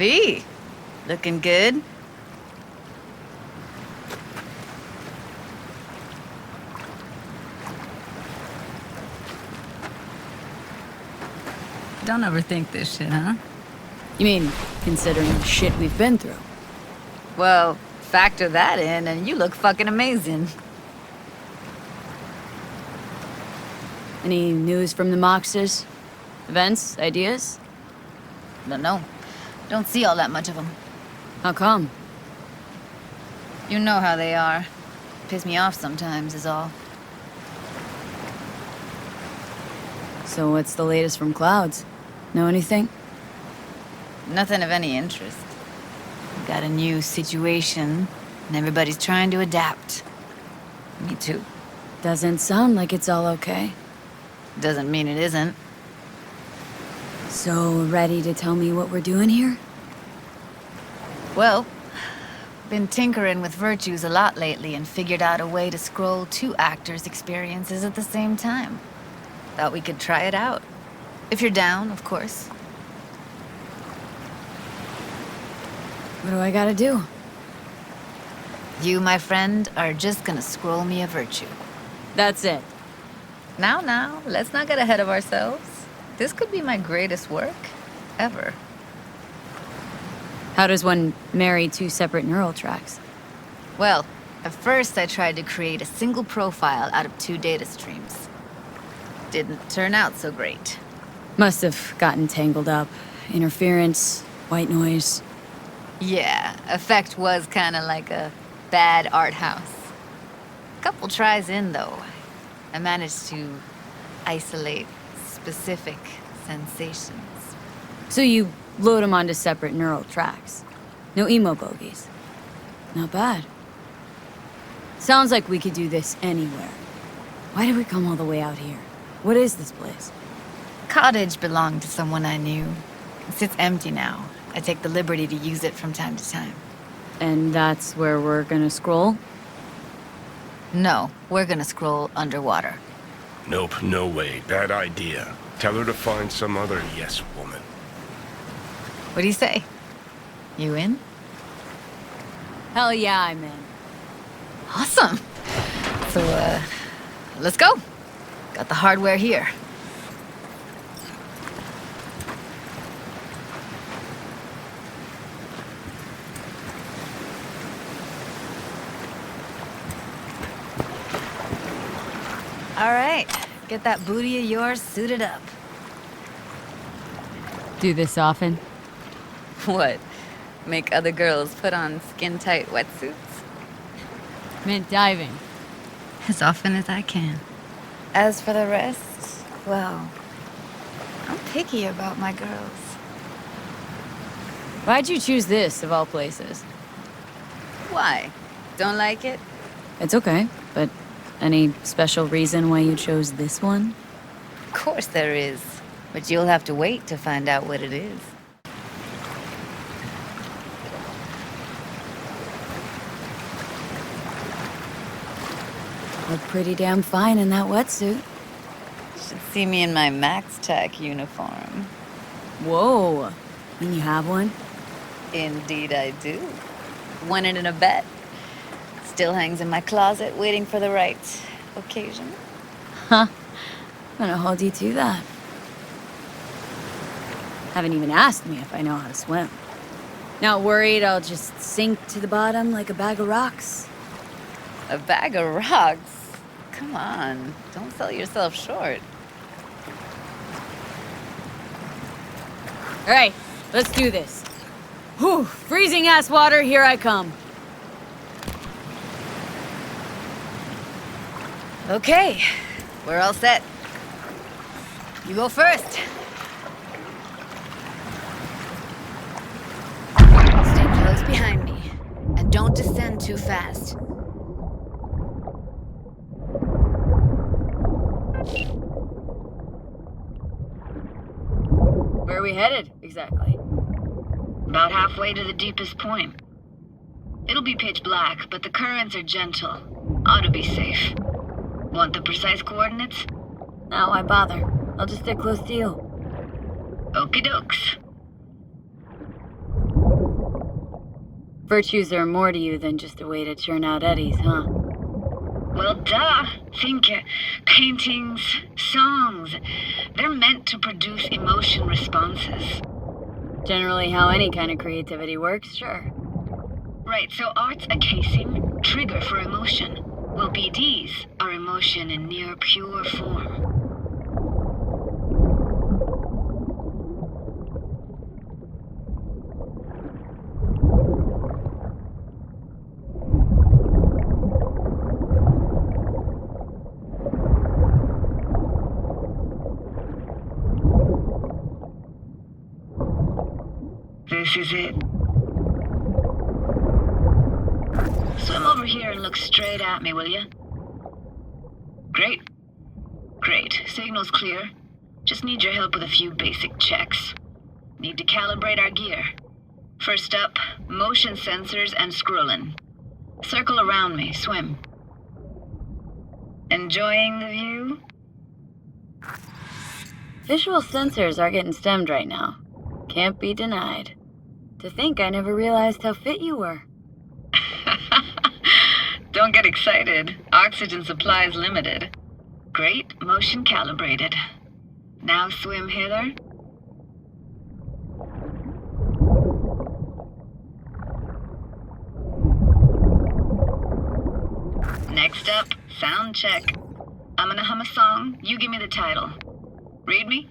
V, looking good. Don't overthink this shit, huh? You mean, considering the shit we've been through? Well, factor that in and you look fucking amazing. Any news from the Moxers? Events? Ideas? No. Don't see all that much of them. How come? You know how they are. Piss me off sometimes is all. So what's the latest from Clouds? Know anything? Nothing of any interest. We got a new situation, and everybody's trying to adapt. Me too. Doesn't sound like it's all okay. Doesn't mean it isn't. So, ready to tell me what we're doing here? Well, been tinkering with virtues a lot lately and figured out a way to scroll two actors' experiences at the same time. Thought we could try it out. If you're down, of course. What do I gotta do? You, my friend, are just gonna scroll me a virtue. That's it. Now, let's not get ahead of ourselves. This could be my greatest work ever. How does one marry two separate neural tracks? Well, at first I tried to create a single profile out of two data streams. Didn't turn out so great. Must have gotten tangled up. Interference, white noise. Yeah, effect was kinda like a bad art house. Couple tries in, though, I managed to isolate specific sensations. So you load them onto separate neural tracks. No emo bogies. Not bad. Sounds like we could do this anywhere. Why did we come all the way out here? What is this place? Cottage belonged to someone I knew. It sits empty now. I take the liberty to use it from time to time. And that's where we're gonna scroll? No, we're gonna scroll underwater. Nope, no way. Bad idea. Tell her to find some other yes woman. What do you say? You in? Hell yeah, I'm in. Awesome. So, let's go. Got the hardware here. All right, get that booty of yours suited up. Do this often? What? Make other girls put on skin-tight wetsuits? Meant diving. As often as I can. As for the rest, well, I'm picky about my girls. Why'd you choose this, of all places? Why? Don't like it? It's okay, but any special reason why you chose this one? Of course there is, but you'll have to wait to find out what it is. Look pretty damn fine in that wetsuit. Should see me in my Max Tech uniform. Whoa. Mean you have one? Indeed I do. Won it in a bet. Still hangs in my closet, waiting for the right occasion. Huh. I'm gonna hold you to that. Haven't even asked me if I know how to swim. Not worried I'll just sink to the bottom like a bag of rocks? A bag of rocks? Come on, don't sell yourself short. All right, let's do this. Whew, freezing ass water, here I come. Okay, we're all set. You go first. Stay close behind me, and don't descend too fast. Where are we headed, exactly? About halfway to the deepest point. It'll be pitch black, but the currents are gentle. Ought to be safe. Want the precise coordinates? No, why bother? I'll just stick close to you. Okie dokes. Virtues are more to you than just a way to churn out eddies, huh? Well, duh. Think paintings, songs. They're meant to produce emotion responses. Generally how any kind of creativity works, sure. Right, so art's a casing, trigger for emotion. Well, BDs are emotion in near pure form. This is it. Swim over here and look straight at me, will you? Great. Great. Signal's clear. Just need your help with a few basic checks. Need to calibrate our gear. First up, motion sensors and scrolling. Circle around me. Swim. Enjoying the view? Visual sensors are getting stemmed right now. Can't be denied. To think I never realized how fit you were. Don't get excited. Oxygen supply is limited. Great, motion calibrated. Now swim hither. Next up, sound check. I'm gonna hum a song. You give me the title. Read me?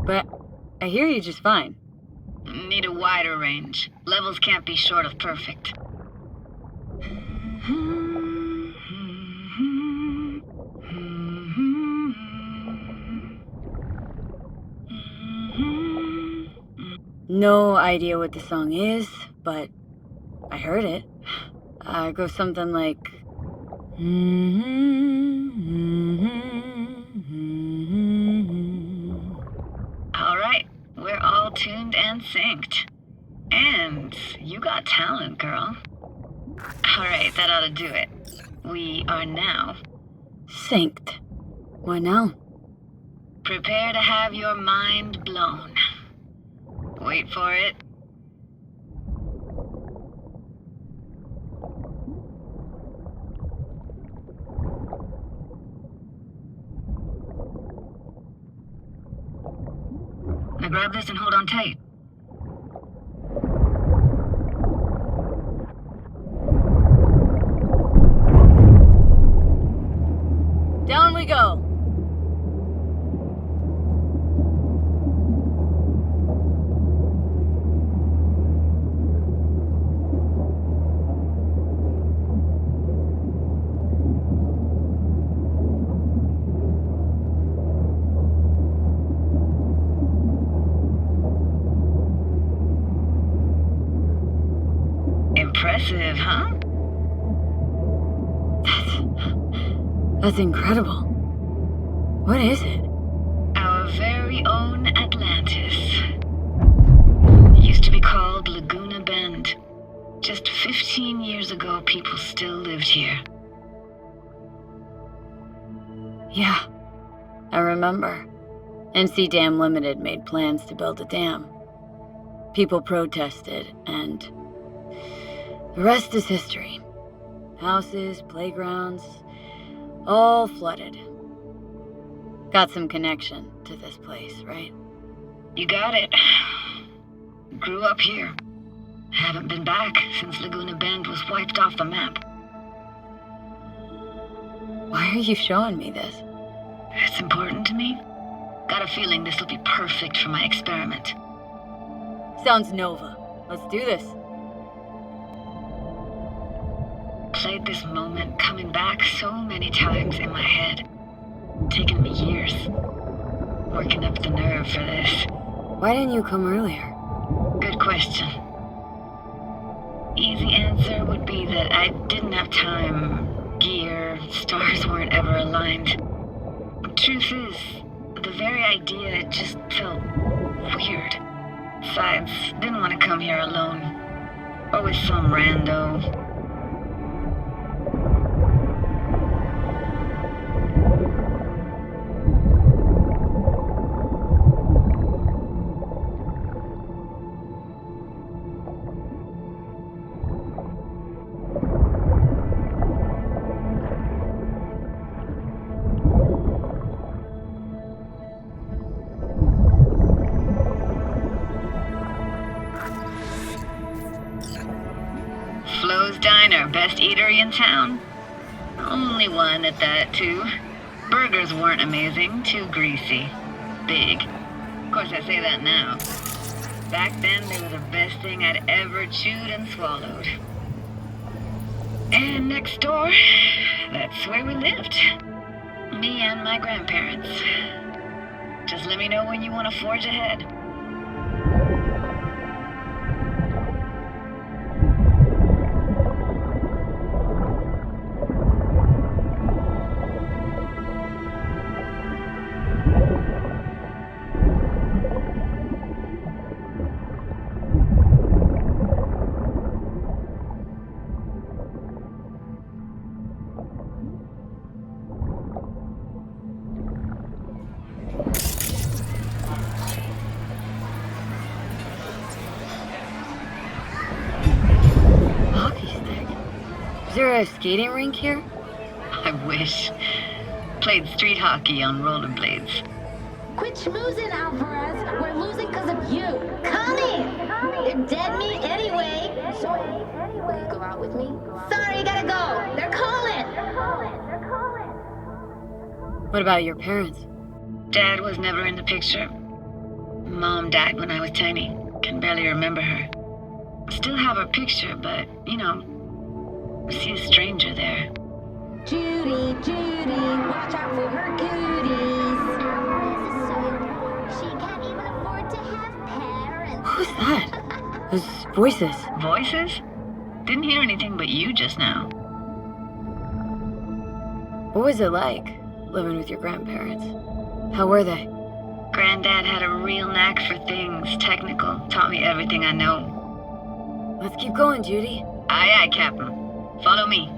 But I hear you just fine. Need a wider range. Levels can't be short of perfect. No idea what the song is, but I heard it. It goes something like... All right, we're all tuned and synced. And you got talent, girl. All right, that ought to do it. We are now... Synced. What now? Prepare to have your mind blown. Wait for it. Now grab this and hold on tight. Down we go. Impressive, huh? That's incredible. What is it? Our very own Atlantis. Used to be called Laguna Bend. Just 15 years ago, people still lived here. Yeah, I remember. NC Dam Limited made plans to build a dam. People protested, and the rest is history. Houses, playgrounds, all flooded. Got some connection to this place, right? You got it. Grew up here. Haven't been back since Laguna Bend was wiped off the map. Why are you showing me this? It's important to me. Got a feeling this will be perfect for my experiment. Sounds Nova. Let's do this. Played this moment coming back so many times in my head. Taken me years. Working up the nerve for this. Why didn't you come earlier? Good question. Easy answer would be that I didn't have time. Gear, stars weren't ever aligned. Truth is, the very idea just felt weird. Besides, didn't want to come here alone. Or with some rando. best eatery in town. Only one at that, too. Burgers weren't amazing, too greasy. Big. Of course, I say that now. Back then, they were the best thing I'd ever chewed and swallowed. And next door, that's where we lived. Me and my grandparents. Just let me know when you want to forge ahead. Is there a skating rink here? I wish. Played street hockey on rollerblades. Quit schmoozing, Alvarez. We're losing because of you. Come in. They're dead meat anyway. Will you go out with me? Sorry, you gotta go. They're calling. What about your parents? Dad was never in the picture. Mom died when I was tiny. Can barely remember her. Still have her picture, but, you know, see a stranger there. Judy, watch out for her goodies. She can't even afford to have parents. Who's that? Those voices. Voices? Didn't hear anything but you just now. What was it like, living with your grandparents? How were they? Granddad had a real knack for things technical. Taught me everything I know. Let's keep going, Judy. Aye, aye, Captain. Follow me.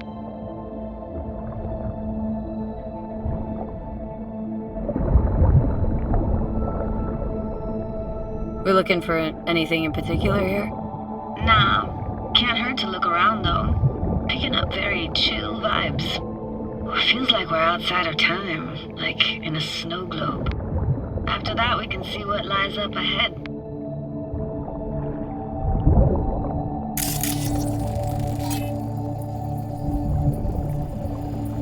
We're looking for anything in particular here? Nah, can't hurt to look around though. Picking up very chill vibes. Feels like we're outside of time, like in a snow globe. After that, we can see what lies up ahead.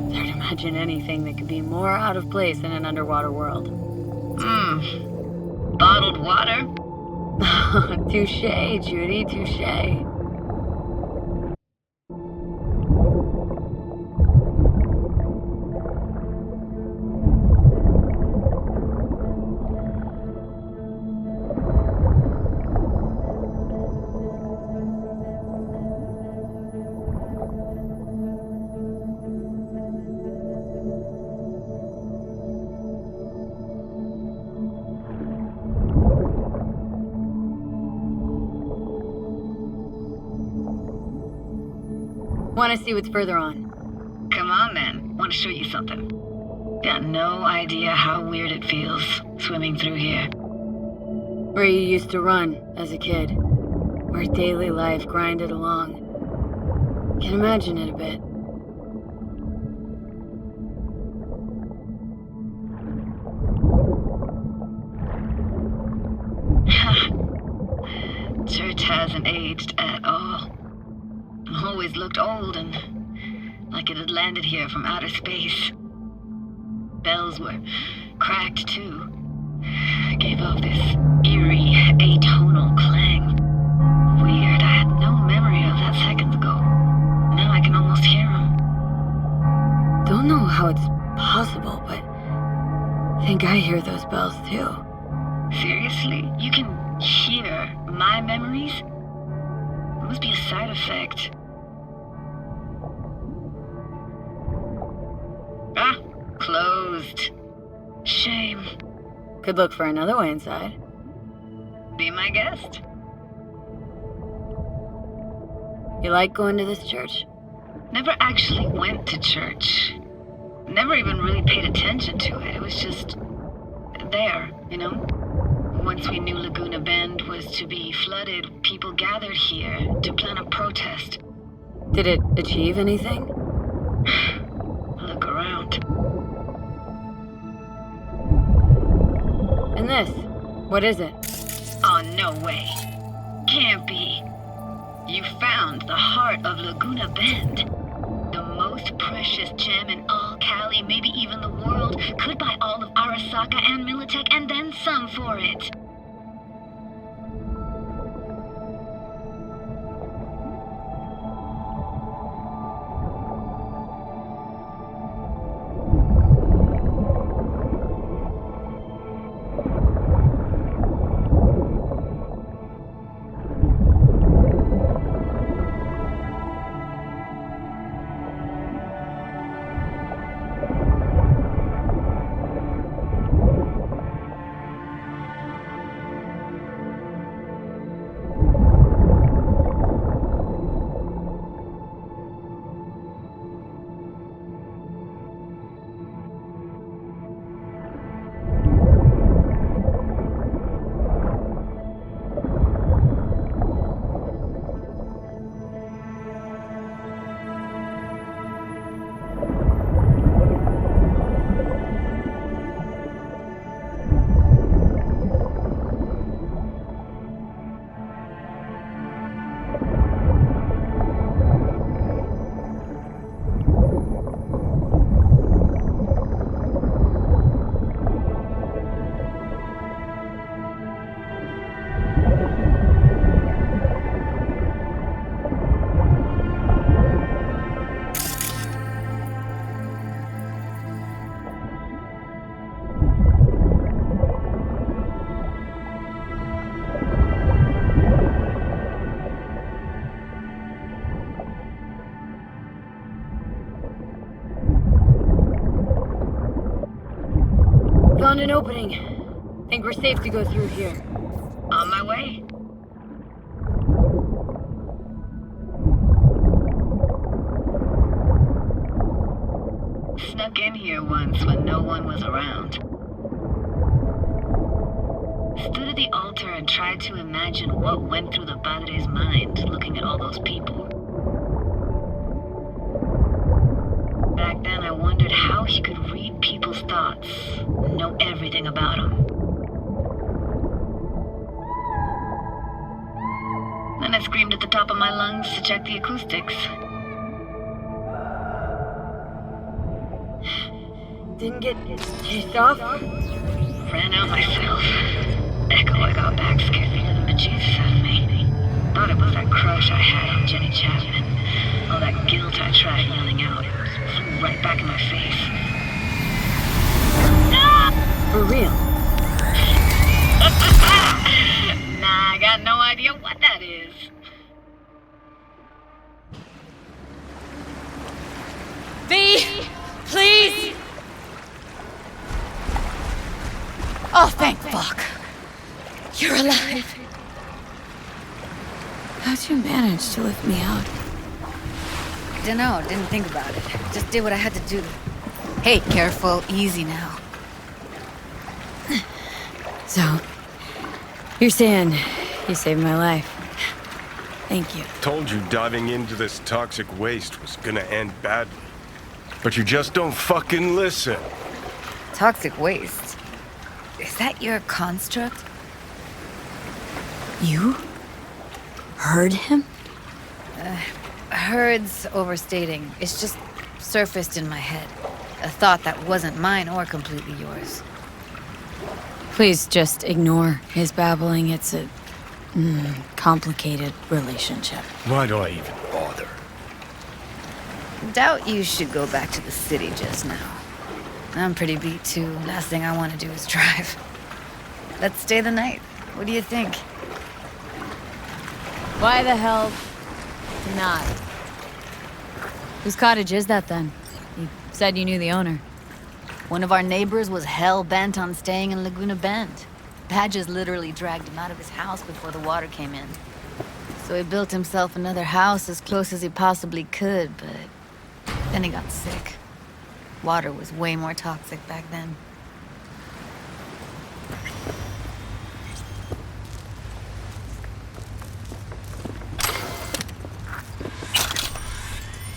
It's hard to imagine anything that could be more out of place in an underwater world. Bottled water? Touché, Judy, touché. Want to see what's further on? Come on then, want to show you something. Got no idea how weird it feels, swimming through here. Where you used to run as a kid. Where daily life grinded along. Can imagine it a bit. Church hasn't aged at all. Always looked old and like it had landed here from outer space. Bells were cracked too. Gave off this eerie, atonal clang. Weird, I had no memory of that seconds ago. Now I can almost hear them. Don't know how it's possible, but I think I hear those bells too. Seriously? You can hear my memories? It must be a side effect. Ah, closed. Shame. Could look for another way inside. Be my guest. You like going to this church? Never actually went to church. Never even really paid attention to it. It was just there, you know? Once we knew Laguna Bend was to be flooded, people gathered here to plan a protest. Did it achieve anything? Look around. And this? What is it? Oh, no way. Can't be. You found the heart of Laguna Bend. precious gem in all Cali, maybe even the world, could buy all of Arasaka and Militech and then some for it. Found an opening. Think we're safe to go through here. On my way. Snuck in here once when no one was around. Stood at the altar and tried to imagine what went through the Padre's mind looking at all those people. Back then I wondered how he could read people's thoughts, know everything about them. Then I screamed at the top of my lungs to check the acoustics. Didn't get chased off? Ran out myself. Echo I got back scared me to the bejesus out of me. Thought it was that crush I had on Jenny Chapman. All that guilt I tried yelling out. Flew right back in my face. For real? Nah, I got no idea what that is. V! Please! Oh, thank fuck. You're alive. How'd you manage to lift me out? Dunno, didn't think about it. Just did what I had to do. Hey, careful, easy now. So, you're saying you saved my life. Thank you. Told you diving into this toxic waste was gonna end badly. But you just don't fucking listen. Toxic waste. Is that your construct? You? Heard him? Heard's overstating. It's just surfaced in my head. A thought that wasn't mine or completely yours. Please just ignore his babbling. It's a complicated relationship. Why do I even bother? Doubt you should go back to the city just now. I'm pretty beat too. Last thing I want to do is drive. Let's stay the night. What do you think? Why the hell not? Whose cottage is that then? You said you knew the owner. One of our neighbors was hell-bent on staying in Laguna Bend. Badges literally dragged him out of his house before the water came in. So he built himself another house as close as he possibly could, but then he got sick. Water was way more toxic back then.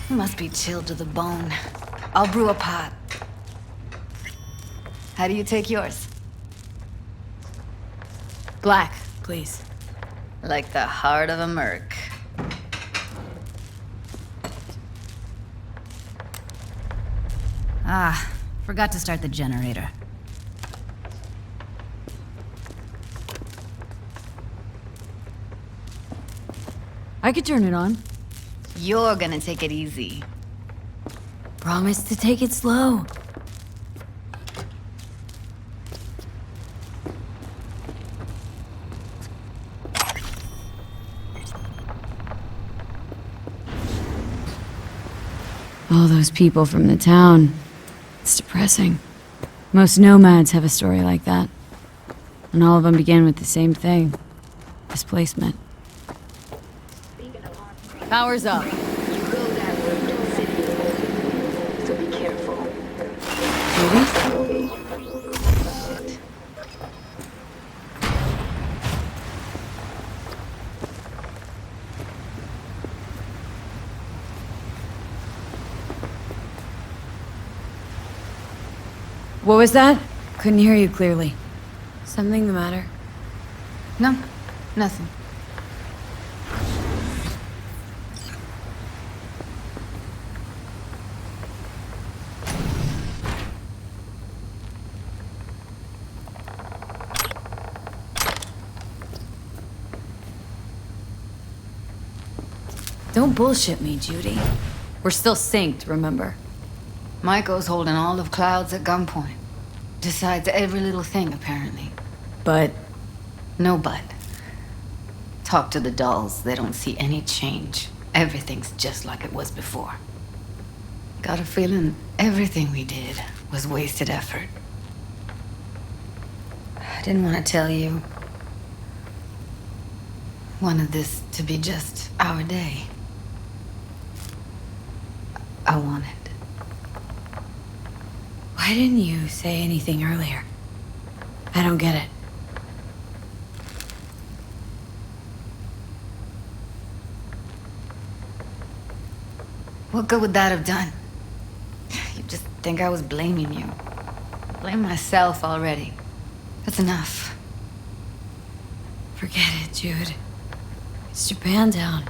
He must be chilled to the bone. I'll brew a pot. How do you take yours? Black, please. Like the heart of a merc. Ah, forgot to start the generator. I could turn it on. You're gonna take it easy. Promise to take it slow. All those people from the town. It's depressing. Most nomads have a story like that. And all of them begin with the same thing. Displacement. Power's up. You go that route to the city, so be careful. Maybe? Shit. What was that? Couldn't hear you clearly. Something the matter? No, nothing. Don't bullshit me, Judy. We're still synced, remember? Michael's holding all of Clouds at gunpoint. Decides every little thing, apparently. But No but. Talk to the dolls, they don't see any change. Everything's just like it was before. Got a feeling everything we did was wasted effort. I didn't want to tell you. Wanted this to be just our day. I wanted. why didn't you say anything earlier? I don't get it. What good would that have done? You just think I was blaming you. Blame myself already. That's enough. Forget it, Jude. It's Japantown.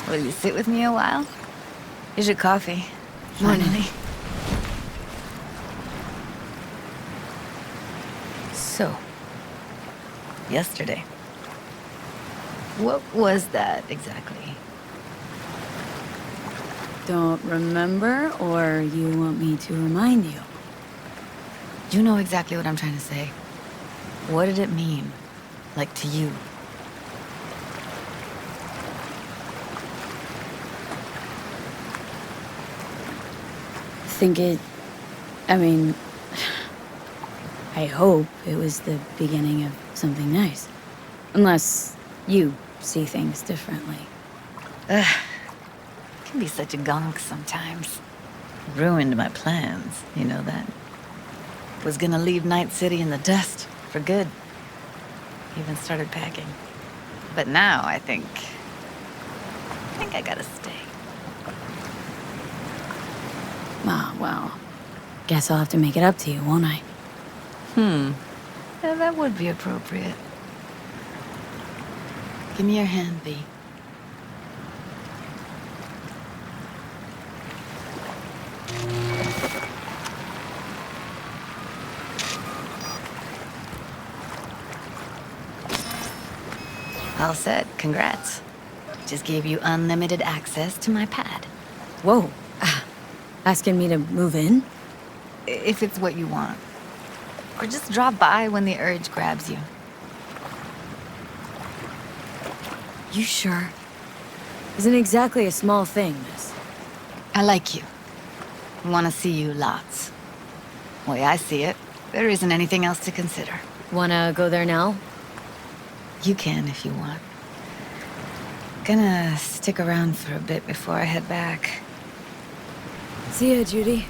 Will you sit with me a while? Here's your coffee. Morning. Finally. So, yesterday. What was that exactly? Don't remember, or you want me to remind you? You know exactly what I'm trying to say. What did it mean? Like to you? I hope it was the beginning of something nice. Unless you see things differently. Ugh. Can be such a gonk sometimes. Ruined my plans, you know that. Was gonna leave Night City in the dust for good. Even started packing. But now I think I gotta stay. Ah, well, guess I'll have to make it up to you, won't I? Yeah, that would be appropriate. Give me your hand, V. All set. Congrats. Just gave you unlimited access to my pad. Whoa. Asking me to move in? If it's what you want. Or just drop by when the urge grabs you. You sure? Isn't exactly a small thing, this. I like you. Want to see you lots. Way I see it, there isn't anything else to consider. Wanna go there now? You can if you want. Gonna stick around for a bit before I head back. See ya, Judy.